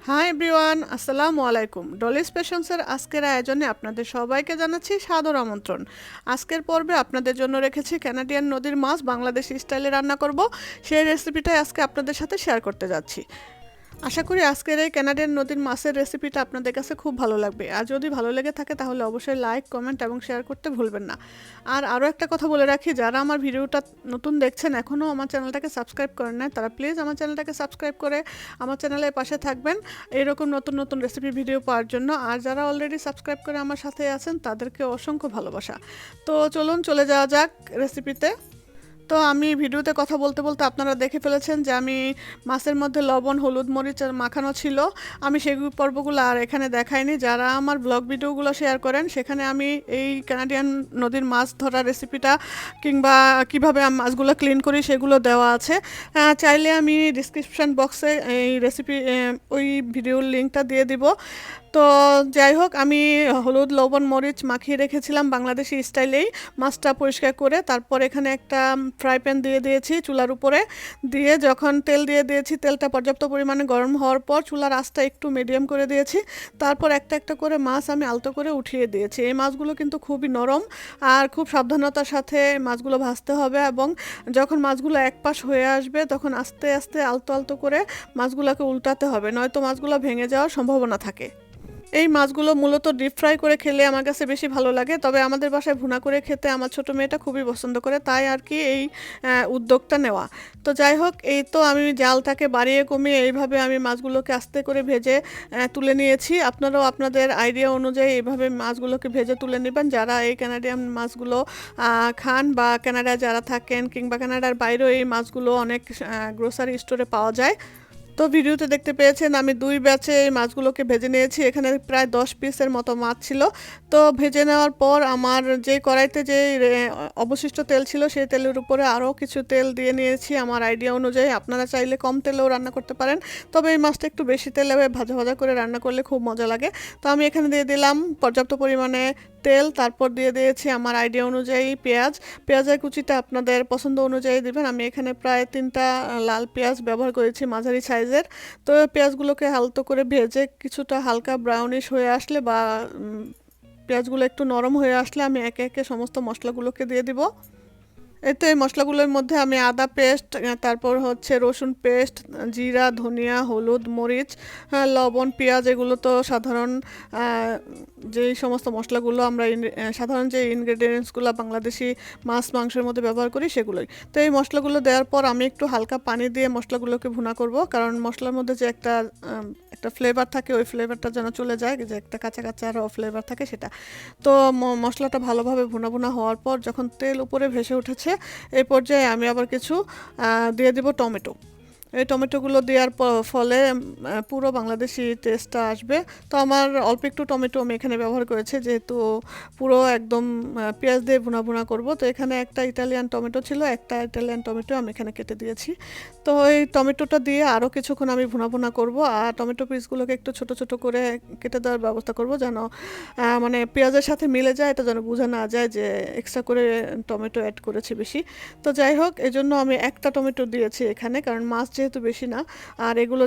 Hi everyone, আসসালামু আলাইকুম। ডলিস্পেশনসের আজকের আয়োজনে আপনাদের সবাইকে জানাচ্ছি সাদর আমন্ত্রণ। আজকের পর্বে আপনাদের জন্য রেখেছি কানাডিয়ান নদীর মাছ বাংলাদেশি স্টাইলে রান্না করব। সেই রেসিপিটাই আজকে আপনাদের সাথে শেয়ার করতে যাচ্ছি। আশা করি আজকের এই কানাডিয়ান নদীর মাছের রেসিপিটা আপনাদের কাছে খুব ভালো লাগবে। আর যদি ভালো লেগে থাকে তাহলে অবশ্যই লাইক, কমেন্ট এবং শেয়ার করতে ভুলবেন না। আর আরও একটা কথা বলে রাখি, যারা আমার ভিডিওটা নতুন দেখছেন, এখনও আমার চ্যানেলটাকে সাবস্ক্রাইব করেন না, তারা প্লিজ আমার চ্যানেলটাকে সাবস্ক্রাইব করে আমার চ্যানেলের পাশে থাকবেন এইরকম নতুন নতুন রেসিপি ভিডিও পাওয়ার জন্য। আর যারা অলরেডি সাবস্ক্রাইব করে আমার সাথে আছেন তাদেরকে অসংখ্য ভালোবাসা। তো চলুন চলে যাওয়া যাক রেসিপিতে। তো আমি ভিডিওতে কথা বলতে বলতে আপনারা দেখে ফেলেছেন যে আমি মাছের মধ্যে লবণ, হলুদ, মরিচ আর মাখানো ছিল। আমি সেই পর্বগুলো আর এখানে দেখাইনি। যারা আমার ব্লগ ভিডিওগুলো শেয়ার করেন সেখানে আমি এই কানাডিয়ান নদীর মাছ ধরার রেসিপিটা কিংবা কিভাবে আমি মাছগুলো ক্লিন করি সেগুলো দেওয়া আছে। চাইলে আমি ডিসক্রিপশান বক্সে এই রেসিপি ওই ভিডিওর লিঙ্কটা দিয়ে দিব। তো যাই হোক, আমি হলুদ, লবণ, মরিচ মাখিয়ে রেখেছিলাম বাংলাদেশি স্টাইলেই মাছটা পরিষ্কার করে। তারপর এখানে একটা ফ্রাই প্যান দিয়ে দিয়েছি চুলার উপরে, দিয়ে যখন তেল দিয়ে দিয়েছি, তেলটা পর্যাপ্ত পরিমাণে গরম হওয়ার পর চুলার আঁচটা একটু মিডিয়াম করে দিয়েছি। তারপর একটা একটা করে মাছ আমি আলতো করে উঠিয়ে দিয়েছি। এই মাছগুলো কিন্তু খুবই নরম আর খুব সাবধানতার সাথে মাছগুলো ভাজতে হবে, এবং যখন মাছগুলো এক পাশ হয়ে আসবে তখন আস্তে আস্তে আলতো আলতো করে মাছগুলোকে উল্টাতে হবে, নয়তো মাছগুলো ভেঙে যাওয়ার সম্ভাবনা থাকে। এই মাছগুলো মূলত ডিপ ফ্রাই করে খেলে আমার কাছে বেশি ভালো লাগে, তবে আমাদের বাসায় ভুনা করে খেতে আমার ছোটো মেয়েটা খুবই পছন্দ করে, তাই আর কি এই উদ্যোগটা নেওয়া। তো যাই হোক, এই তো আমি জালটাকে বাড়িয়ে কমিয়ে এইভাবে আমি মাছগুলোকে আস্তে করে ভেজে তুলে নিয়েছি। আপনারাও আপনাদের আইডিয়া অনুযায়ী এইভাবে মাছগুলোকে ভেজে তুলে নেবেন, যারা এই কানাডিয়ান মাছগুলো খান বা কানাডায় যারা থাকেন কিংবা কানাডার বাইরেও এই মাছগুলো অনেক গ্রোসারি স্টোরে পাওয়া যায়। তো ভিডিওতে দেখতে পেয়েছেন আমি 2 ব্যাচে এই মাছগুলোকে ভেজে নিয়েছি। এখানে প্রায় 10 পিসের মতো মাছ ছিল। তো ভেজে নেওয়ার পর আমার যে কড়াইতে যে অবশিষ্ট তেল ছিল সেই তেলের উপরে আরও কিছু তেল দিয়ে নিয়েছি আমার আইডিয়া অনুযায়ী। আপনারা চাইলে কম তেলেও রান্না করতে পারেন, তবে এই মাছটা একটু বেশি তেলে ভাজা ভাজা করে রান্না করলে খুব মজা লাগে। তো আমি এখানে দিয়ে দিলাম পর্যাপ্ত পরিমাণে তেল, তারপর দিয়ে দিয়েছি আমার আইডিয়া অনুযায়ী পেঁয়াজ। পেঁয়াজের কুচিটা আপনাদের পছন্দ অনুযায়ী দিবেন। আমি এখানে প্রায় 3টা লাল পেঁয়াজ ব্যবহার করেছি মাঝারি সাইজের। তো পেঁয়াজগুলোকে হালকা করে ভেজে কিছুটা হালকা ব্রাউনিশ হয়ে আসলে বা পেঁয়াজগুলো একটু নরম হয়ে আসলে আমি একে একে সমস্ত মশলাগুলোকে দিয়ে দিব। এই তো এই মশলাগুলোর মধ্যে আমি আদা পেস্ট, তারপর হচ্ছে রসুন পেস্ট, জিরা, ধনিয়া, হলুদ, মরিচ, লবণ, পেঁয়াজ, এগুলো তো সাধারণ যেই সমস্ত মশলাগুলো আমরা সাধারণ যে ইনগ্রেডিয়েন্টসগুলো বাংলাদেশি মাছ মাংসের মধ্যে ব্যবহার করি সেগুলোই। তো এই মশলাগুলো দেওয়ার পর আমি একটু হালকা পানি দিয়ে মশলাগুলোকে ভুনা করব, কারণ মশলার মধ্যে যে একটা ফ্লেভার থাকে ওই ফ্লেভারটা যেন চলে যায়, যে একটা কাঁচা কাঁচা ফ্লেভার থাকে সেটা। তো মশলাটা ভালোভাবে ভুনা ভুনা হওয়ার পর যখন তেল উপরে ভেসে উঠেছে, এই পর্যায়ে আমি আবার কিছু দিয়ে দিব টমেটো। এই টমেটোগুলো দেওয়ার ফলে পুরো বাংলাদেশি টেস্টটা আসবে। তো আমার অল্প একটু টমেটো আমি এখানে ব্যবহার করেছি, যেহেতু পুরো একদম পেঁয়াজ দিয়ে ভুনা ভুনা করবো। তো এখানে একটা ইটালিয়ান টমেটো ছিল, একটা ইটালিয়ান টমেটো আমি এখানে কেটে দিয়েছি। তো এই টমেটোটা দিয়ে আরও কিছুক্ষণ আমি ভুনা ভুনা করবো, আর টমেটো পিসগুলোকে একটু ছোট ছোট করে কেটে দেওয়ার ব্যবস্থা করব, যেন মানে পেঁয়াজের সাথে মিলে যায়, এটা যেন বোঝা না যায় যে এক্সট্রা করে টমেটো অ্যাড করেছি বেশি। তো যাই হোক, এই জন্য আমি একটা টমেটো দিয়েছি এখানে, কারণ মাছ যেহেতু বেশি না, আর এগুলো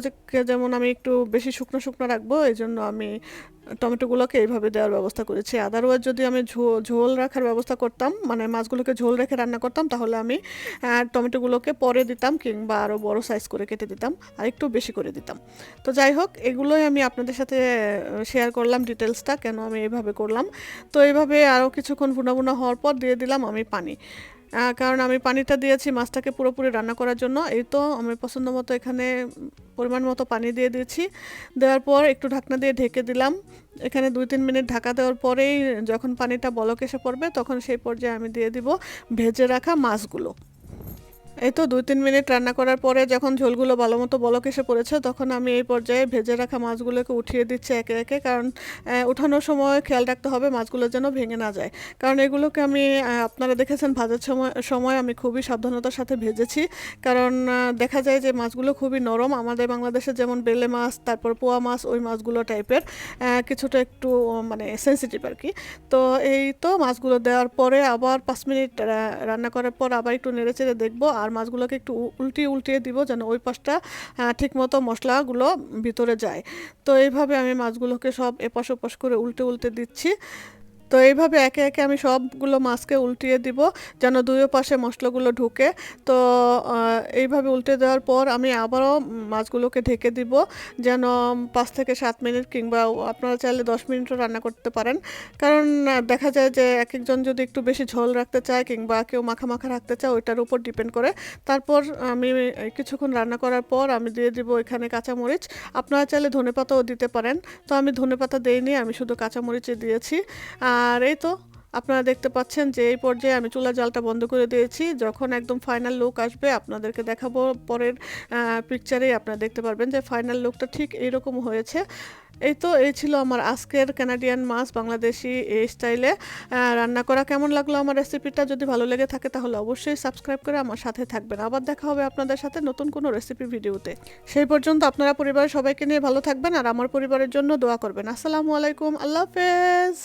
যেমন আমি একটু বেশি শুকনো শুকনো রাখবো, এই জন্য আমি টমেটোগুলোকে এইভাবে দেওয়ার ব্যবস্থা করেছি। আদারওয়াইজ যদি আমি ঝোল রাখার ব্যবস্থা করতাম, মানে মাছগুলোকে ঝোল রেখে রান্না করতাম, তাহলে আমি টমেটোগুলোকে পরে দিতাম কিংবা আরও বড় সাইজ করে কেটে দিতাম আর একটু বেশি করে দিতাম। তো যাই হোক, এগুলোই আমি আপনাদের সাথে শেয়ার করলাম ডিটেলসটা, কেন আমি এইভাবে করলাম। তো এইভাবে আরও কিছুক্ষণ ভুনা ভুনা হওয়ার পর দিয়ে দিলাম আমি পানি, কারণ আমি পানিটা দিয়েছি মাছটাকে পুরোপুরি রান্না করার জন্য। এই তো আমি পছন্দ মতো এখানে পরিমাণ মতো পানি দিয়ে দিয়েছি। দেওয়ার পর একটু ঢাকনা দিয়ে ঢেকে দিলাম। এখানে 2-3 মিনিট ঢাকা দেওয়ার পরেই যখন পানিটা বলক এসে পড়বে, তখন সেই পর্যায়ে আমি দিয়ে দিব ভেজে রাখা মাছগুলো। এই তো 2-3 মিনিট রান্না করার পরে যখন ঝোলগুলো ভালো মতো বলক এসে পড়েছে, তখন আমি এই পর্যায়ে ভেজে রাখা মাছগুলোকে উঠিয়ে দিচ্ছি একে একে, কারণ উঠানোর সময় খেয়াল রাখতে হবে মাছগুলো যেন ভেঙে না যায়। কারণ এগুলোকে আমি আপনারা দেখেছেন ভাজার সময় আমি খুবই সাবধানতার সাথে ভেজেছি, কারণ দেখা যায় যে মাছগুলো খুবই নরম, আমাদের বাংলাদেশে যেমন বেলে মাছ, তারপর পোয়া মাছ, ওই মাছগুলো টাইপের কিছুটা একটু মানে সেন্সিটিভ আর কি। তো এই তো মাছগুলো দেওয়ার পরে আবার 5 মিনিট রান্না করার পর আবার একটু নেড়ে চেড়ে দেখবো, আর মাছগুলোকে একটু উল্টিয়ে দিব যেন ওই পাশটা ঠিকমতো মশলাগুলো ভিতরে যায়। তো এইভাবে আমি মাছগুলোকে সব এপাশ ওপাশ করে উল্টে দিচ্ছি। তো এইভাবে একে একে আমি সবগুলো মাছকে উল্টিয়ে দিব যেন দুই পাশে মশলাগুলো ঢুকে। তো এইভাবে উল্টে দেওয়ার পর আমি আবারও মাছগুলোকে ঢেকে দিব যেন 5 থেকে 7 মিনিট, কিংবা আপনারা চাইলে 10 মিনিটও রান্না করতে পারেন। কারণ দেখা যায় যে এক একজন যদি একটু বেশি ঝোল রাখতে চায় কিংবা কেউ মাখা মাখা রাখতে চায়, ওইটার উপর ডিপেন্ড করে। তারপর আমি কিছুক্ষণ রান্না করার পর আমি দিয়ে দিব এখানে কাঁচামরিচ। আপনারা চাইলে ধনেপাতাও দিতে পারেন, তো আমি ধনেপাতা দেইনি, আমি শুধু কাঁচামরিচই দিয়েছি। আর এই তো আপনারা দেখতে পাচ্ছেন যে এই পর্যায়ে আমি চুলা জালটা বন্ধ করে দিয়েছি। যখন একদম ফাইনাল লুক আসবে আপনাদেরকে দেখাবো, পরের পিকচারেই আপনারা দেখতে পারবেন যে ফাইনাল লুকটা ঠিক এইরকম হয়েছে। এই ছিল আমার আজকের কানাডিয়ান মাছ বাংলাদেশি এই স্টাইলে রান্না করা। কেমন লাগলো আমার রেসিপিটা? যদি ভালো লেগে থাকে তাহলে অবশ্যই সাবস্ক্রাইব করে আমার সাথে থাকবেন। আবার দেখা হবে আপনাদের সাথে নতুন কোনো রেসিপি ভিডিওতে। সেই পর্যন্ত আপনারা পরিবারের সবাইকে নিয়ে ভালো থাকবেন আর আমার পরিবারের জন্য দোয়া করবেন। আসসালামু আলাইকুম, আল্লাহ হাফেজ।